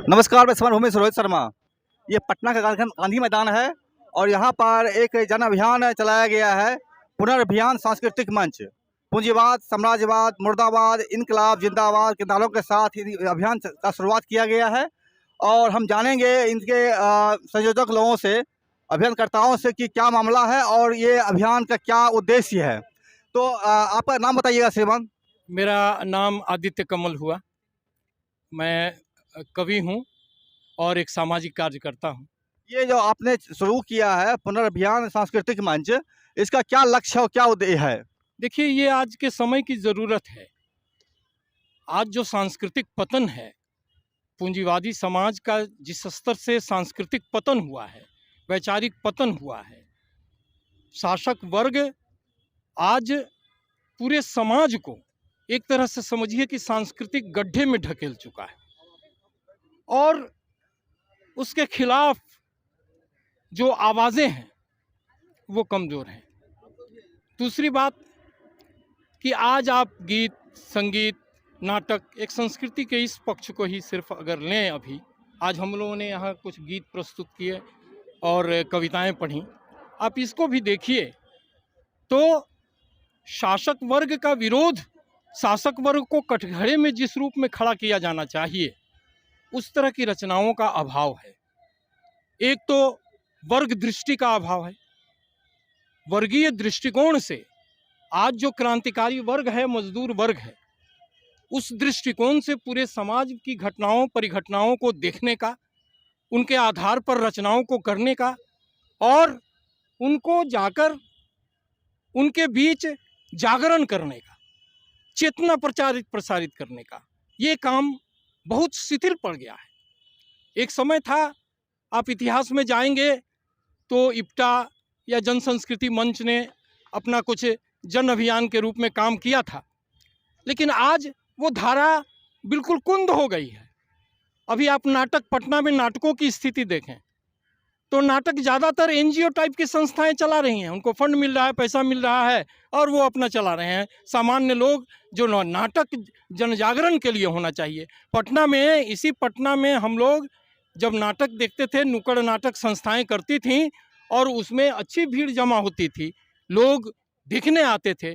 नमस्कार, मैं समर भूमि से रोहित शर्मा। ये पटना का गांधी मैदान है और यहाँ पर एक जन अभियान चलाया गया है, पुनर्भियान सांस्कृतिक मंच। पूंजीवाद, साम्राज्यवाद, मुर्दाबाद, इनकलाब जिंदाबाद के नारों के साथ ही अभियान का शुरुआत किया गया है और हम जानेंगे इनके संयोजक लोगों से, अभियानकर्ताओं से कि क्या मामला है और ये अभियान का क्या उद्देश्य है। तो आपका नाम बताइएगा श्रीमान। मेरा नाम आदित्य कमल हुआ। मैं कवि हूँ और एक सामाजिक कार्यकर्ता हूँ। ये जो आपने शुरू किया है पुनर्भियान सांस्कृतिक मंच, इसका क्या लक्ष्य और क्या उद्देश्य है? देखिए, ये आज के समय की ज़रूरत है। आज जो सांस्कृतिक पतन है, पूंजीवादी समाज का जिस स्तर से सांस्कृतिक पतन हुआ है, वैचारिक पतन हुआ है, शासक वर्ग आज पूरे समाज को एक तरह से समझिए कि सांस्कृतिक गड्ढे में ढकेल चुका है और उसके खिलाफ जो आवाज़ें हैं वो कमज़ोर हैं। दूसरी बात कि आज आप गीत, संगीत, नाटक, एक संस्कृति के इस पक्ष को ही सिर्फ अगर लें, अभी आज हम लोगों ने यहाँ कुछ गीत प्रस्तुत किए और कविताएं पढ़ी, आप इसको भी देखिए तो शासक वर्ग का विरोध, शासक वर्ग को कटघरे में जिस रूप में खड़ा किया जाना चाहिए, उस तरह की रचनाओं का अभाव है। एक तो वर्ग दृष्टि का अभाव है। वर्गीय दृष्टिकोण से आज जो क्रांतिकारी वर्ग है, मजदूर वर्ग है, उस दृष्टिकोण से पूरे समाज की घटनाओं, परिघटनाओं को देखने का, उनके आधार पर रचनाओं को करने का और उनको जाकर उनके बीच जागरण करने का, चेतना प्रसारित करने का, ये काम बहुत शिथिल पड़ गया है। एक समय था, आप इतिहास में जाएंगे तो इप्टा या जन संस्कृति मंच ने अपना कुछ जन अभियान के रूप में काम किया था, लेकिन आज वो धारा बिल्कुल कुंद हो गई है। अभी आप नाटक, पटना में नाटकों की स्थिति देखें तो नाटक ज़्यादातर एनजीओ टाइप की संस्थाएं चला रही हैं, उनको फंड मिल रहा है, पैसा मिल रहा है और वो अपना चला रहे हैं। सामान्य लोग जो नाटक जन जागरण के लिए होना चाहिए, पटना में, इसी पटना में हम लोग जब नाटक देखते थे, नुक्कड़ नाटक संस्थाएं करती थीं और उसमें अच्छी भीड़ जमा होती थी, लोग देखने आते थे।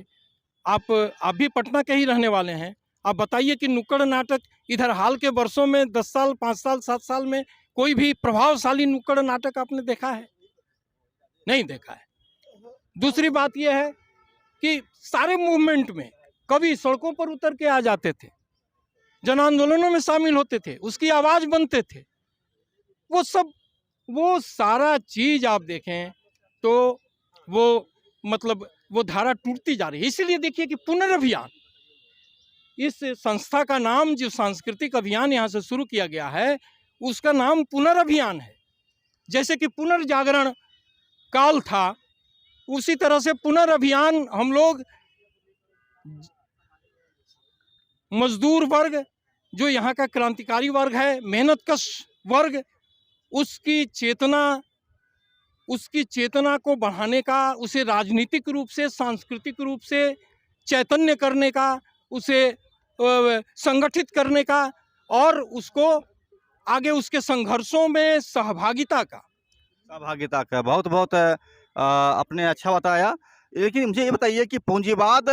आप भी पटना के ही रहने वाले हैं, आप बताइए कि नुक्कड़ नाटक इधर हाल के वर्षों में 10 साल, 5 साल, 7 साल में कोई भी प्रभावशाली नुक्कड़ नाटक आपने देखा है? नहीं देखा है। दूसरी बात यह है कि सारे मूवमेंट में कवि सड़कों पर उतर के आ जाते थे, जन आंदोलनों में शामिल होते थे, उसकी आवाज़ बनते थे। वो सारा चीज़ आप देखें तो वो धारा टूटती जा रही है। इसीलिए देखिए कि पुनर्भियान, इस संस्था का नाम, जो सांस्कृतिक अभियान यहाँ से शुरू किया गया है, उसका नाम पुनर्भियान है। जैसे कि पुनर्जागरण काल था, उसी तरह से पुनर्भियान हम लोग मजदूर वर्ग, जो यहाँ का क्रांतिकारी वर्ग है, मेहनतकश वर्ग, उसकी चेतना को बढ़ाने का, उसे राजनीतिक रूप से, सांस्कृतिक रूप से चैतन्य करने का, उसे संगठित करने का और उसको आगे उसके संघर्षों में सहभागिता का बहुत बहुत आपने अच्छा बताया। लेकिन मुझे ये बताइए कि पूंजीवाद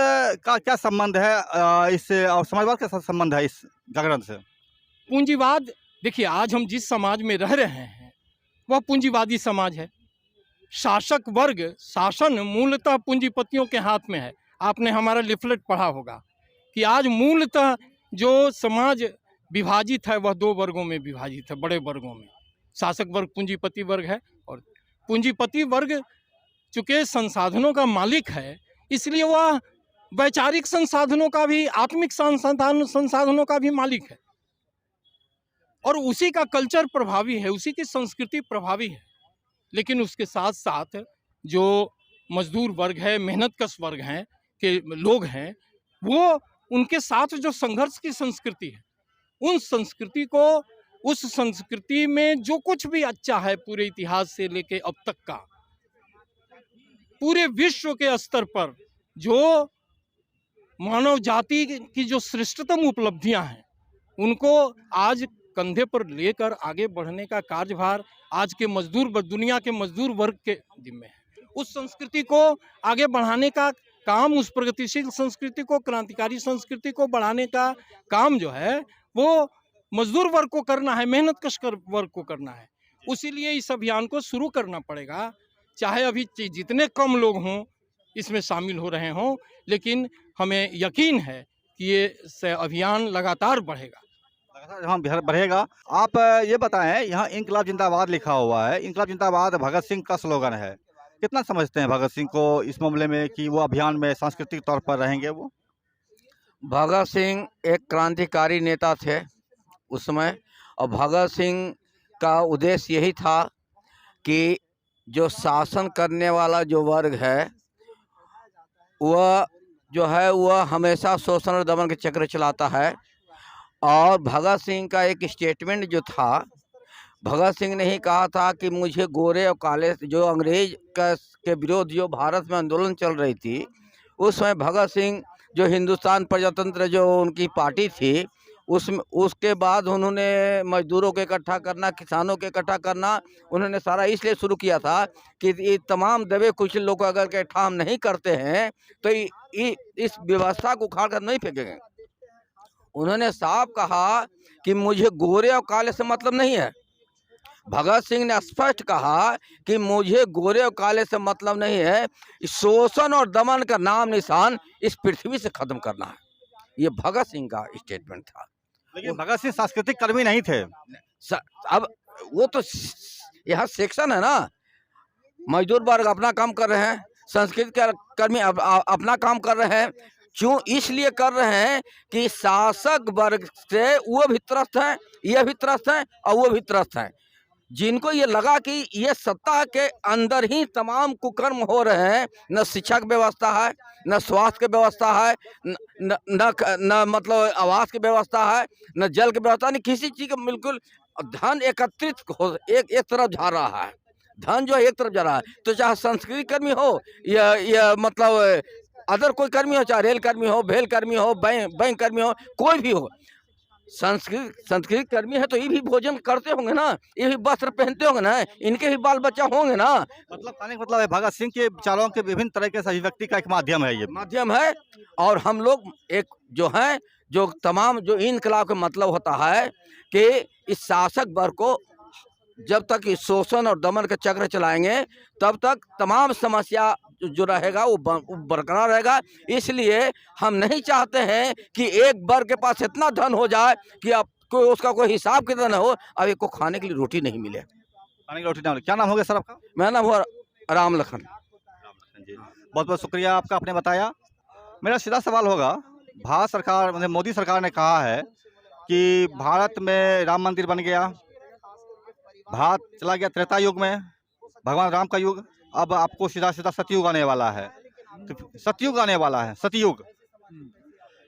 का क्या संबंध है इससे और समाजवाद का संबंध है इस जागरण से? पूंजीवाद, देखिए, आज हम जिस समाज में रह रहे हैं वह पूंजीवादी समाज है। शासक वर्ग, शासन मूलतः पूंजीपतियों के हाथ में है। आपने हमारा लिफलेट पढ़ा होगा कि आज मूलतः जो समाज विभाजित है वह 2 वर्गों में विभाजित है, बड़े वर्गों में। शासक वर्ग पूंजीपति वर्ग है और पूंजीपति वर्ग चूँकि संसाधनों का मालिक है, इसलिए वह वैचारिक संसाधनों का भी, आत्मिक संसाधनों का भी मालिक है और उसी का कल्चर प्रभावी है, उसी की संस्कृति प्रभावी है। लेकिन उसके साथ साथ जो मजदूर वर्ग है, मेहनतकश वर्ग हैं के लोग हैं, वो उनके साथ जो संघर्ष की संस्कृति है, उस संस्कृति में जो कुछ भी अच्छा है पूरे इतिहास से लेके अब तक का, पूरे विश्व के स्तर पर जो मानव जाति की जो श्रेष्ठतम उपलब्धियां हैं, उनको आज कंधे पर लेकर आगे बढ़ने का कार्यभार आज के दुनिया के मजदूर वर्ग के जिम्मे है। उस संस्कृति को आगे बढ़ाने का काम, उस प्रगतिशील संस्कृति को, क्रांतिकारी संस्कृति को बढ़ाने का काम जो है वो मजदूर वर्ग को करना है, मेहनत कश वर्ग को करना है। उसीलिए इस अभियान को शुरू करना पड़ेगा, चाहे अभी जितने कम लोग हों इसमें शामिल हो रहे हों, लेकिन हमें यकीन है कि ये अभियान लगातार बढ़ेगा। लगातार यहाँ बढ़ेगा। आप ये बताएं, यहाँ इंकलाब जिंदाबाद लिखा हुआ है। इंकलाब जिंदाबाद भगत सिंह का स्लोगन है। कितना समझते हैं भगत सिंह को इस मामले में कि वो अभियान में सांस्कृतिक तौर पर रहेंगे? वो भगत सिंह एक क्रांतिकारी नेता थे उस समय, और भगत सिंह का उद्देश्य यही था कि जो शासन करने वाला जो वर्ग है वह जो है वह हमेशा शोषण और दमन के चक्र चलाता है। और भगत सिंह का एक स्टेटमेंट जो था, भगत सिंह ने ही कहा था कि मुझे गोरे और काले, जो अंग्रेज के विरोध जो भारत में आंदोलन चल रही थी उस समय भगत सिंह जो हिंदुस्तान प्रजातंत्र जो उनकी पार्टी थी उसके बाद उन्होंने मजदूरों को इकट्ठा करना, किसानों को इकट्ठा करना, उन्होंने सारा इसलिए शुरू किया था कि ये तमाम दबे कुछ लोग अगर के ठाम नहीं करते हैं तो इस व्यवस्था को उखाड़ कर नहीं फेंकेंगे। उन्होंने साफ कहा कि मुझे गोरे और काले से मतलब नहीं है। भगत सिंह ने स्पष्ट कहा कि मुझे गोरे और काले से मतलब नहीं है, शोषण और दमन का नाम निशान इस पृथ्वी से खत्म करना है। ये भगत सिंह का स्टेटमेंट था। लेकिन भगत सिंह सांस्कृतिक कर्मी नहीं थे। अब वो तो यहाँ सेक्शन है ना, मजदूर वर्ग अपना काम कर रहे हैं, संस्कृति कर्मी अपना काम कर रहे हैं। क्यों? इसलिए कर रहे हैं कि शासक वर्ग से वो भी त्रस्त हैं, ये भी त्रस्त हैं और वो भी त्रस्त हैं। जिनको ये लगा कि ये सत्ता के अंदर ही तमाम कुकर्म हो रहे हैं, न शिक्षा की व्यवस्था है, न स्वास्थ्य की व्यवस्था है, न मतलब आवास की व्यवस्था है, न जल की व्यवस्था, नहीं किसी चीज़ का। बिल्कुल धन एकत्रित हो एक तरफ जा रहा है, धन जो एक तरफ जा रहा है। तो चाहे संस्कृति कर्मी हो या मतलब अदर कोई कर्मी हो, चाहे रेल कर्मी हो, भेल कर्मी हो, बैंक कर्मी हो, कोई भी हो, संस्कृत कर्मी है तो ये भी भोजन करते होंगे ना, ये भी वस्त्र पहनते होंगे ना, इनके भी बाल बच्चा होंगे ना। मतलब कहने का मतलब है भगत सिंह के विचारों के विभिन्न तरह के अभिव्यक्ति का एक माध्यम है, ये माध्यम है। और हम लोग एक जो है, जो तमाम जो इनकलाब का मतलब होता है कि इस शासक वर्ग को जब तक इस शोषण और दमन का चक्र चलाएंगे तब तक तमाम समस्या जो रहेगा वो बरकरार रहेगा। इसलिए हम नहीं चाहते हैं कि एक वर्ग के पास इतना धन हो जाए कि अब उसका कोई हिसाब कितना न हो, अब एक को खाने के लिए रोटी नहीं मिले। खाने की रोटी नहीं मिले। क्या नाम हो गया सर आपका? मेरा नाम हुआ राम लखन जी, बहुत बहुत शुक्रिया आपका, आपने बताया। मेरा सीधा सवाल होगा, भारत सरकार मतलब मोदी सरकार ने कहा है कि भारत में राम मंदिर बन गया, भारत चला गया त्रेता युग में, भगवान राम का युग, अब आपको सीधा सीधा सतयुग आने वाला है। तो सतयुग आने वाला है, सतयुग,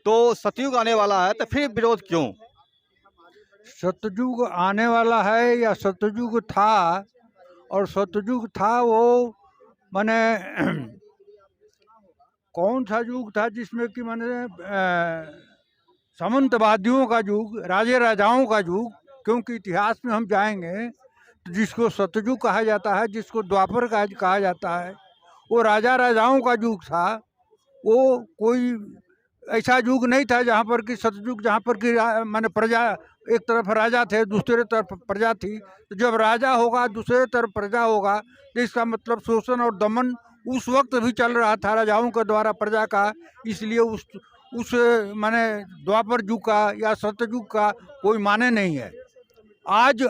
तो सतयुग आने वाला है तो फिर विरोध क्यों? सतयुग आने वाला है या सतयुग था? और सतयुग था वो माने कौन सा युग था जिसमें कि माने सामंतवादियों का युग, राजे राजाओं का युग। क्योंकि इतिहास में हम जाएंगे तो जिसको सतयुग कहा जाता है, जिसको द्वापर का कहा जाता है, वो राजा राजाओं का युग था। वो कोई ऐसा युग नहीं था जहाँ पर कि सतयुग, जहाँ पर कि माने प्रजा एक तरफ राजा थे, दूसरे तरफ प्रजा थी। तो जब राजा होगा दूसरे तरफ प्रजा होगा तो इसका मतलब शोषण और दमन उस वक्त भी चल रहा था राजाओं के द्वारा प्रजा का। इसलिए उस माने द्वापर युग का या सतयुग का कोई माने नहीं है। आज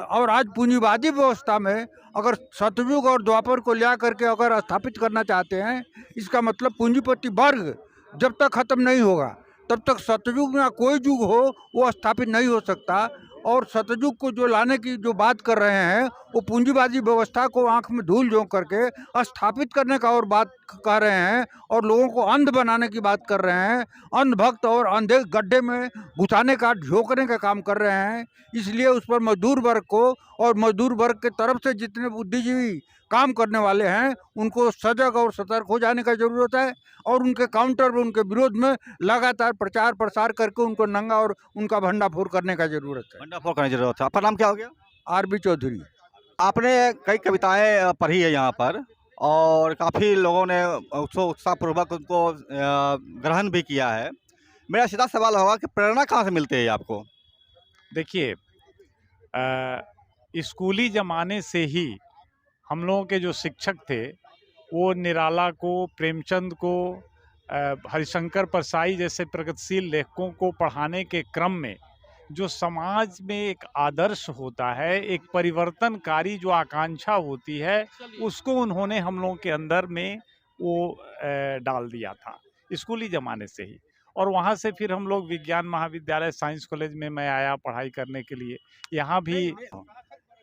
पूंजीवादी व्यवस्था में अगर सतयुग और द्वापर को लिया करके अगर स्थापित करना चाहते हैं, इसका मतलब पूंजीपति वर्ग जब तक खत्म नहीं होगा तब तक सतयुग या कोई युग हो वो स्थापित नहीं हो सकता। और सतयुग को जो लाने की जो बात कर रहे हैं वो पूंजीवादी व्यवस्था को आंख में धूल झोंक करके स्थापित करने का और बात कर रहे हैं, और लोगों को अंध बनाने की बात कर रहे हैं, अंधभक्त और अंधे गड्ढे में घुसाने का, झोंकने का काम कर रहे हैं। इसलिए उस पर मजदूर वर्ग को और मजदूर वर्ग के तरफ से जितने बुद्धिजीवी काम करने वाले हैं उनको सजग और सतर्क हो जाने का ज़रूरत है और उनके काउंटर में उनके विरोध में लगातार प्रचार प्रसार करके उनको नंगा और उनका भंडाफोड़ करने का ज़रूरत है। भंडाफोड़ करने की जरूरत है। आपका नाम क्या हो गया? आर.बी. चौधरी। आपने कई कविताएं पढ़ी है यहाँ पर और काफ़ी लोगों ने उत्साहपूर्वक उनको ग्रहण भी किया है। मेरा सीधा सवाल होगा कि प्रेरणा कहाँ से मिलती है आपको? देखिए, स्कूली ज़माने से ही हम लोगों के जो शिक्षक थे वो निराला को, प्रेमचंद को, हरिशंकर परसाई जैसे प्रगतिशील लेखकों को पढ़ाने के क्रम में जो समाज में एक आदर्श होता है, एक परिवर्तनकारी जो आकांक्षा होती है, उसको उन्होंने हम लोगों के अंदर में वो डाल दिया था स्कूली ज़माने से ही। और वहाँ से फिर हम लोग विज्ञान महाविद्यालय साइंस कॉलेज में मैं आया पढ़ाई करने के लिए। यहाँ भी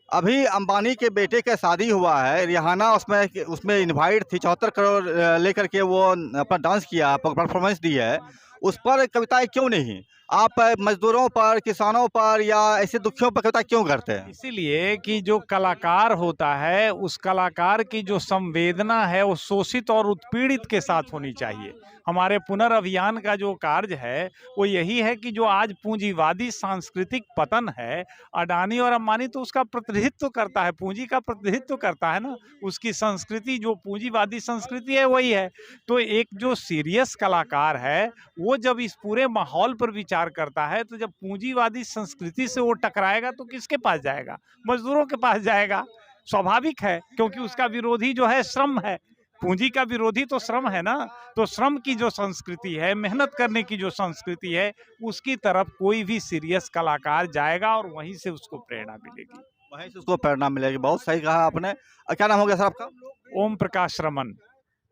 अभी अंबानी के बेटे का शादी हुआ है, रिहाना उसमें इनवाइट थी, 74 करोड़ लेकर के वो अपना डांस किया, परफॉर्मेंस दी है। उस पर कविताएं क्यों नहीं? आप मजदूरों पर, किसानों पर या ऐसे दुखियों पर कविता क्यों करते हैं? इसीलिए कि जो कलाकार होता है उस कलाकार की जो संवेदना है वो शोषित और उत्पीड़ित के साथ होनी चाहिए। हमारे पुनर्अभियान का जो कार्य है वो यही है कि जो आज पूंजीवादी सांस्कृतिक पतन है, अडानी और अंबानी तो उसका प्रतिनिधित्व करता है, पूंजी का प्रतिनिधित्व करता है ना, उसकी संस्कृति जो पूंजीवादी संस्कृति है वही है। तो एक जो सीरियस कलाकार है वो जब इस पूरे माहौल पर विचार करता है तो जब पूंजीवादी संस्कृति से वो टकराएगा तो किसके पास जाएगा? मजदूरों के पास जाएगा। स्वाभाविक है, क्योंकि उसका विरोधी जो है श्रम है। पूंजी का विरोधी तो श्रम है ना। तो श्रम की जो संस्कृति है, मेहनत करने की जो संस्कृति है, उसकी तरफ कोई भी सीरियस कलाकार जाएगा और वहीं से उसको प्रेरणा मिलेगी। वहीं से उसको प्रेरणा मिलेगी। बहुत सही कहा आपने। क्या नाम हो गया सर आपका? ओम प्रकाश रमन।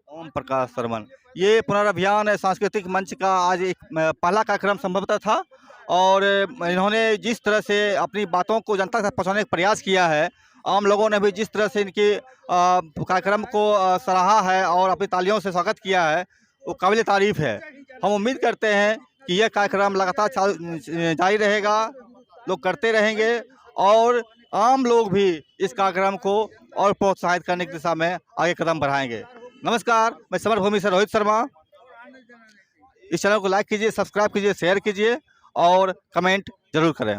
ओम प्रकाश शर्मन। ये पुनर्अभियान सांस्कृतिक मंच का आज एक पहला कार्यक्रम संभवतः था और इन्होंने जिस तरह से अपनी बातों को जनता तक पहुंचाने का प्रयास किया है, आम लोगों ने भी जिस तरह से इनके कार्यक्रम को सराहा है और अपनी तालियों से स्वागत किया है, वो काबिल तारीफ़ है। हम उम्मीद करते हैं कि यह कार्यक्रम लगातार जारी रहेगा, लोग करते रहेंगे और आम लोग भी इस कार्यक्रम को और प्रोत्साहित करने की दिशा में आगे कदम बढ़ाएंगे। नमस्कार, मैं समर भूमि से रोहित शर्मा। इस चैनल को लाइक कीजिए, सब्सक्राइब कीजिए, शेयर कीजिए और कमेंट जरूर करें।